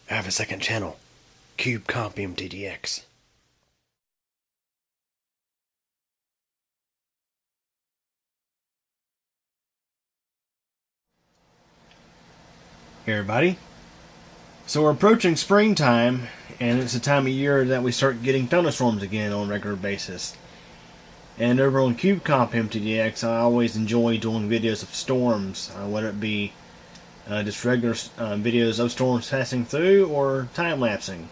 I have a second channel, cubecompmtdx. Hey everybody. So we're approaching springtime, and it's the time of year that we start getting thunderstorms again on a regular basis. And over on cubecompmtdx, I always enjoy doing videos of storms, whether it be just regular videos of storms passing through or time-lapsing.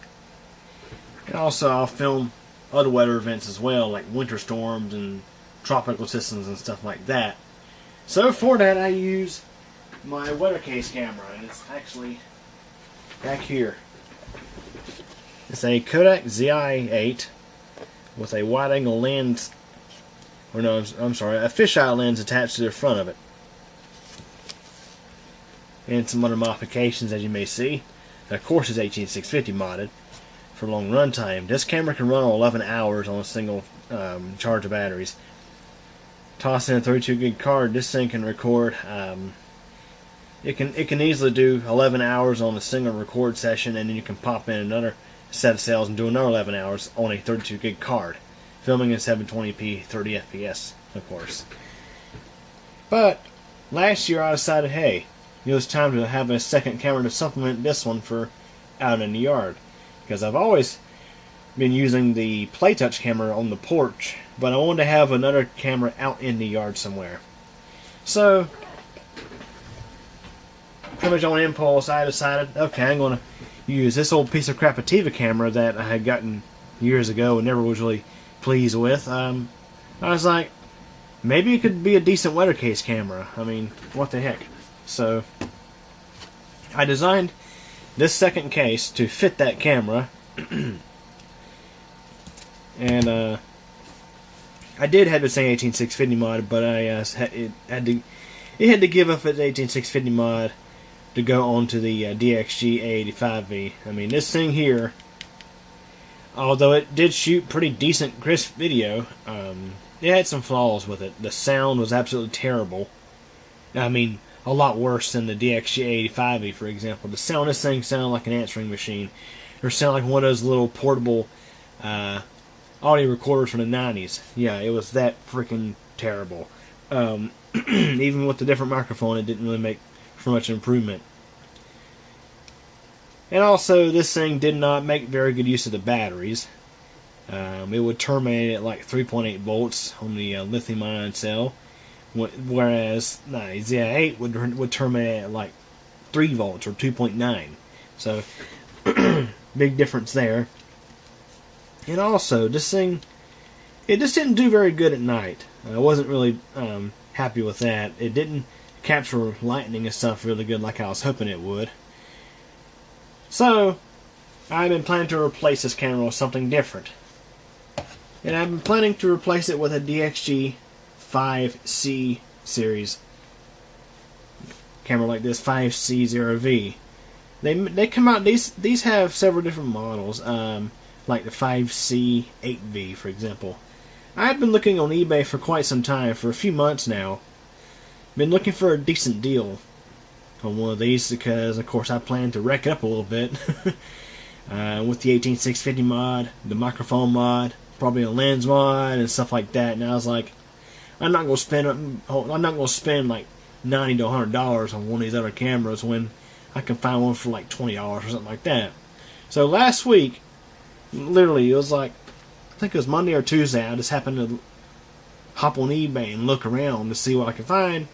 And also I'll film other weather events as well, like winter storms and tropical systems and stuff like that. So for that I use my WeatherCase camera, and it's actually back here. It's a Kodak ZI-8 with a wide-angle lens, or no, I'm sorry, a fisheye lens attached to the front of it. And some other modifications, as you may see. And of course, it's 18650 modded for long run time. This camera can run on 11 hours on a single charge of batteries. Toss in a 32 gig card. This thing can record. It can easily do 11 hours on a single record session, and then you can pop in another set of cells and do another 11 hours on a 32 gig card, filming in 720p 30 fps, of course. But last year I decided, hey, it was time to have a second camera to supplement this one for out in the yard, because I've always been using the PlayTouch camera on the porch, but I wanted to have another camera out in the yard somewhere. So pretty much on impulse, I decided, okay, I'm going to use this old piece of crap Ativa camera that I had gotten years ago and never was really pleased with. I was like, maybe it could be a decent WeatherCase camera. I mean, what the heck. So I designed this second case to fit that camera. And I did have this 18650 mod, but it had to give up its 18650 mod to go onto the DXG A85V. I mean, this thing here, although it did shoot pretty decent crisp video, it had some flaws with it. The sound was absolutely terrible. I mean, a lot worse than the DXG A85V, for example. The sound of this thing sounded like an answering machine, or sounded like one of those little portable audio recorders from the 90s. Yeah, it was that freaking terrible. Even with the different microphone, it didn't really make for much improvement. And also, this thing did not make very good use of the batteries. It would terminate at like 3.8 volts on the lithium-ion cell, whereas the ZI-8 would terminate at like 3 volts or 2.9. So, big difference there. And also, this thing, it just didn't do very good at night. I wasn't really happy with that. It didn't capture lightning and stuff really good like I was hoping it would. So I've been planning to replace this camera with something different, and I've been planning to replace it with a DXG 5C series camera like this, 5C0V. They come out, these have several different models, like the 5C8V, for example. I've been looking on eBay for quite some time, for a few months now. Been looking for a decent deal on one of these because, of course, I plan to wreck it up a little bit with the 18650 mod, the microphone mod, probably a lens mod and stuff like that. And I was like, I'm not going to spend like $90 to $100 on one of these other cameras when I can find one for like $20 or something like that. So last week, literally, it was like, I think it was Monday or Tuesday, I just happened to hop on eBay and look around to see what I could find.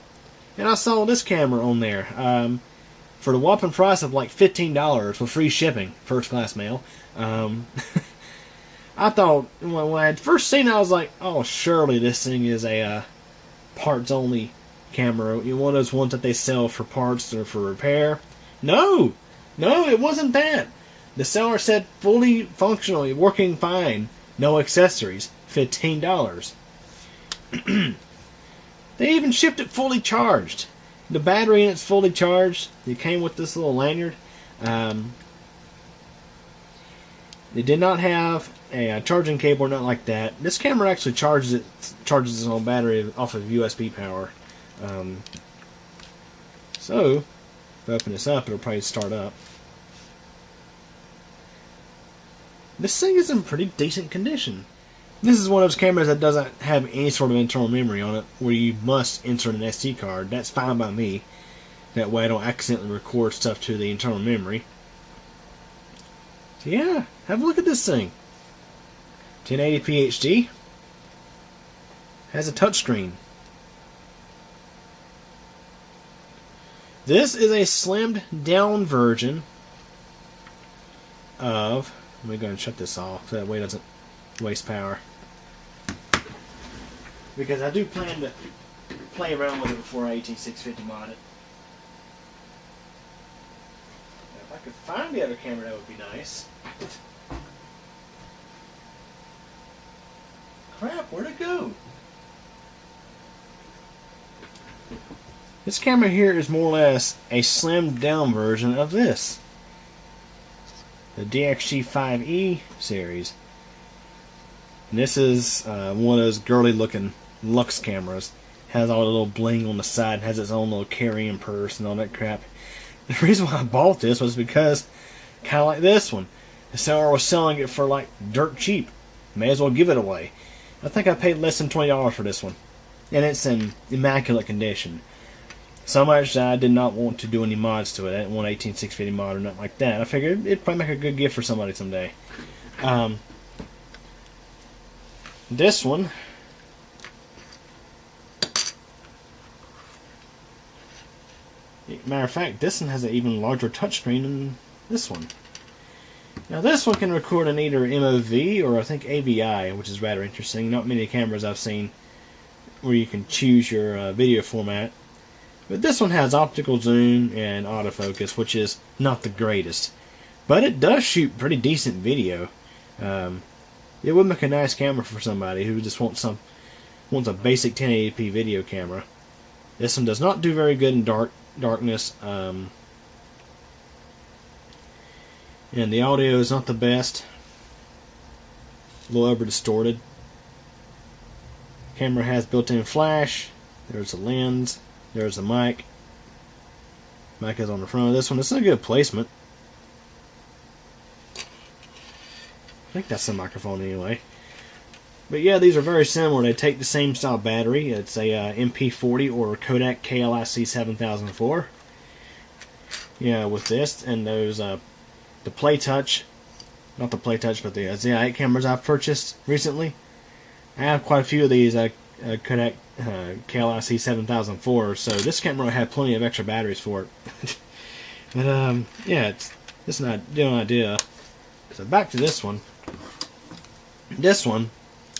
And I saw this camera on there for the whopping price of like $15 with free shipping, first class mail. I thought, when I had first seen it, I was like, oh, surely this thing is a parts only camera. You know, one of those ones that they sell for parts or for repair. No, it wasn't that. The seller said fully functional, working fine, no accessories, $15. They even shipped it fully charged. The battery in it's fully charged. It came with this little lanyard. It did not have a charging cable or nothing like that. This camera actually charges its own battery off of USB power. So, if I open this up, it'll probably start up. this thing is in pretty decent condition. This is one of those cameras that doesn't have any sort of internal memory on it, where you must insert an SD card. That's fine by me. That way I don't accidentally record stuff to the internal memory. So yeah, have a look at this thing. 1080p HD. Has a touchscreen. This is a slimmed down version of... Let me go and shut this off, so that way it doesn't waste power. Because I do plan to play around with it before I 18650 mod it. Now, if I could find the other camera, that would be nice. Crap, where'd it go? This camera here is more or less a slimmed down version of this. The DXG 5E series. And this is one of those girly looking Lux cameras. Has all the little bling on the side, has its own little carrying purse and all that crap. The reason why I bought this was because, kind of like this one, the seller was selling it for like dirt cheap. May as well give it away. I think I paid less than $20 for this one. And it's in immaculate condition. So much that I did not want to do any mods to it. I didn't want 18650 mod or nothing like that. I figured it'd probably make a good gift for somebody someday. This one, matter of fact, this one has an even larger touchscreen than this one. Now this one can record in either MOV or I think AVI, which is rather interesting. Not many cameras I've seen where you can choose your video format. But this one has optical zoom and autofocus, which is not the greatest. But it does shoot pretty decent video. It would make a nice camera for somebody who just wants a basic 1080p video camera. This one does not do very good in darkness. And the audio is not the best. A little over distorted. Camera has built-in flash. There's a lens. There's the mic. Mic is on the front of this one. This is a good placement. I think that's the microphone anyway. But yeah, these are very similar. They take the same style battery. It's a MP40 or Kodak KLIC 7004. Yeah, with this and those the PlayTouch, not the PlayTouch, but the ZI8 cameras I've purchased recently. I have quite a few of these Kodak KLIC 7004, so this camera will have plenty of extra batteries for it. But yeah, it's not an idea. So back to this one. This one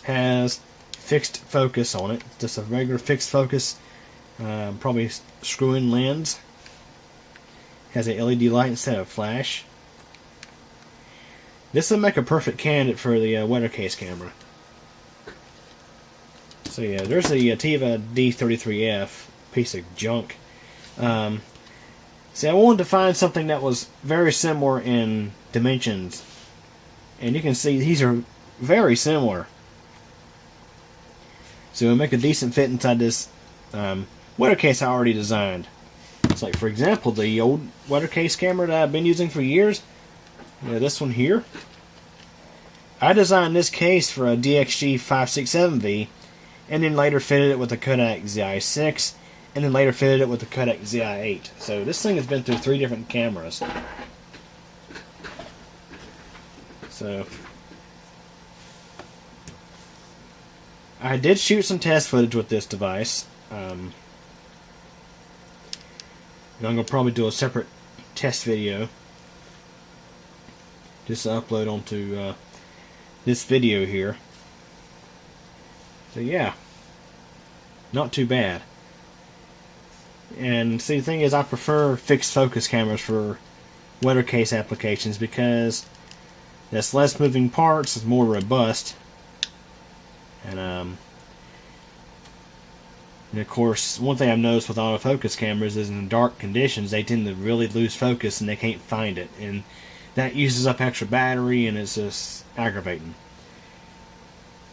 has fixed focus on it, just a regular fixed focus, probably screw-in lens. Has a LED light instead of flash. This will make a perfect candidate for the WeatherCase camera. So yeah, there's the Ativa D33F, piece of junk. See, I wanted to find something that was very similar in dimensions. And you can see these are very similar. So it'll make a decent fit inside this WeatherCase I already designed. It's like, for example, the old WeatherCase camera that I've been using for years. Yeah, this one here. I designed this case for a DXG 567V, and then later fitted it with a Kodak ZI6, and then later fitted it with the Kodak ZI8. So this thing has been through 3 different cameras. So I did shoot some test footage with this device. And I'm going to probably do a separate test video just to upload onto this video here. So yeah, not too bad. And see, the thing is, I prefer fixed focus cameras for WeatherCase applications because there's less moving parts, it's more robust, and of course, one thing I've noticed with autofocus cameras is in dark conditions they tend to really lose focus and they can't find it, and that uses up extra battery and it's just aggravating.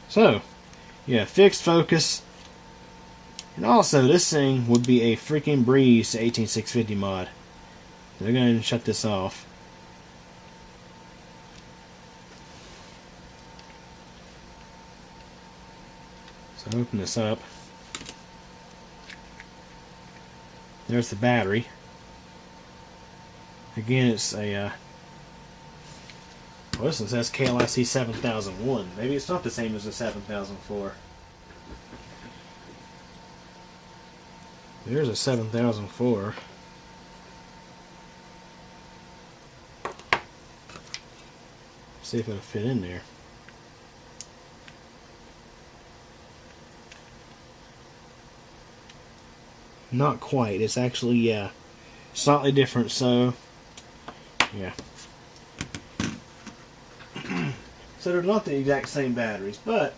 So yeah, fixed focus. And also, this thing would be a freaking breeze to 18650 mod. They're going to shut this off. So open this up. There's the battery. Again, it's a well, this one says KLIC 7001. Maybe it's not the same as the 7004. There's a 7004. See if it'll fit in there. Not quite. It's actually slightly different. So yeah. So they're not the exact same batteries, but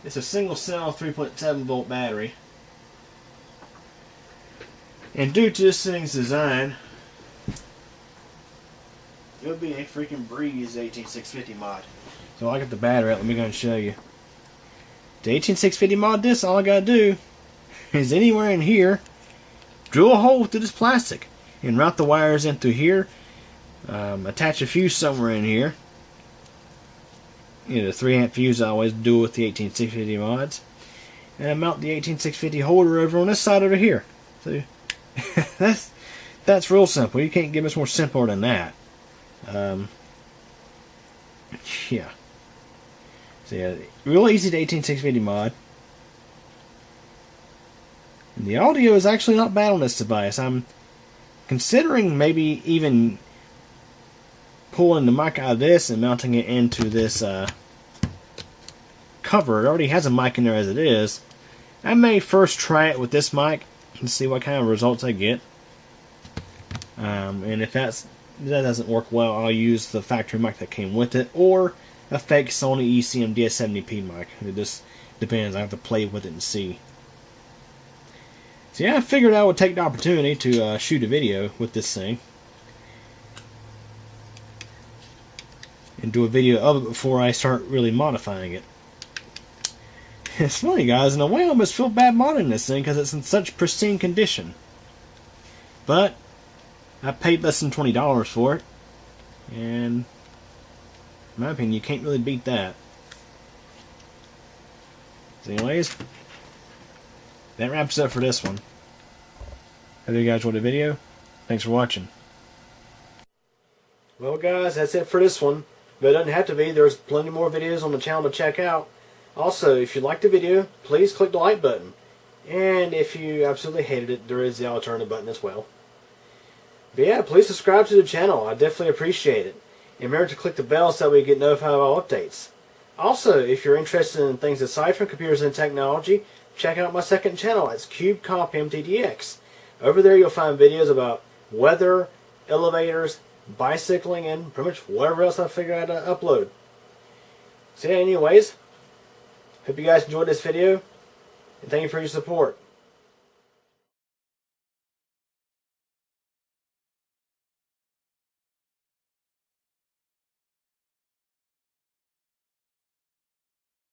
it's a single cell 3.7 volt battery. And due to this thing's design, it would be a freaking breeze 18650 mod. So I got the battery out. Let me go and show you. The 18650 mod this, all I gotta do is anywhere in here, drill a hole through this plastic and route the wires in through here. Attach a fuse somewhere in here. You know, the 3 amp fuse I always do with the 18650 mods. And I mount the 18650 holder over on this side over here. So that's real simple. You can't get much more simpler than that. Yeah. So yeah, real easy to 18650 mod. And the audio is actually not bad on this device. I'm considering maybe even pulling the mic out of this and mounting it into this cover. It already has a mic in there as it is. I may first try it with this mic and see what kind of results I get. And if that doesn't work well, I'll use the factory mic that came with it, or a fake Sony ECM DS70P mic. It just depends. I have to play with it and see. So yeah, I figured I would take the opportunity to shoot a video with this thing. And do a video of it before I start really modifying it. It's funny, guys, in a way I almost feel bad modding this thing because it's in such pristine condition. But I paid less than $20 for it, and in my opinion, you can't really beat that. So anyways, that wraps it up for this one. Hope you guys enjoyed the video. Thanks for watching. Well guys, that's it for this one. But it doesn't have to be. There's plenty more videos on the channel to check out. Also, if you liked the video, please click the like button. And if you absolutely hated it, there is the alternative button as well. But yeah, please subscribe to the channel. I definitely appreciate it. And remember to click the bell so that we get notified of all updates. Also, if you're interested in things aside from computers and technology, check out my second channel. It's cubecompmtdx. Over there you'll find videos about weather, elevators, bicycling, and pretty much whatever else I figure out to upload. So yeah, anyways, hope you guys enjoyed this video, and thank you for your support.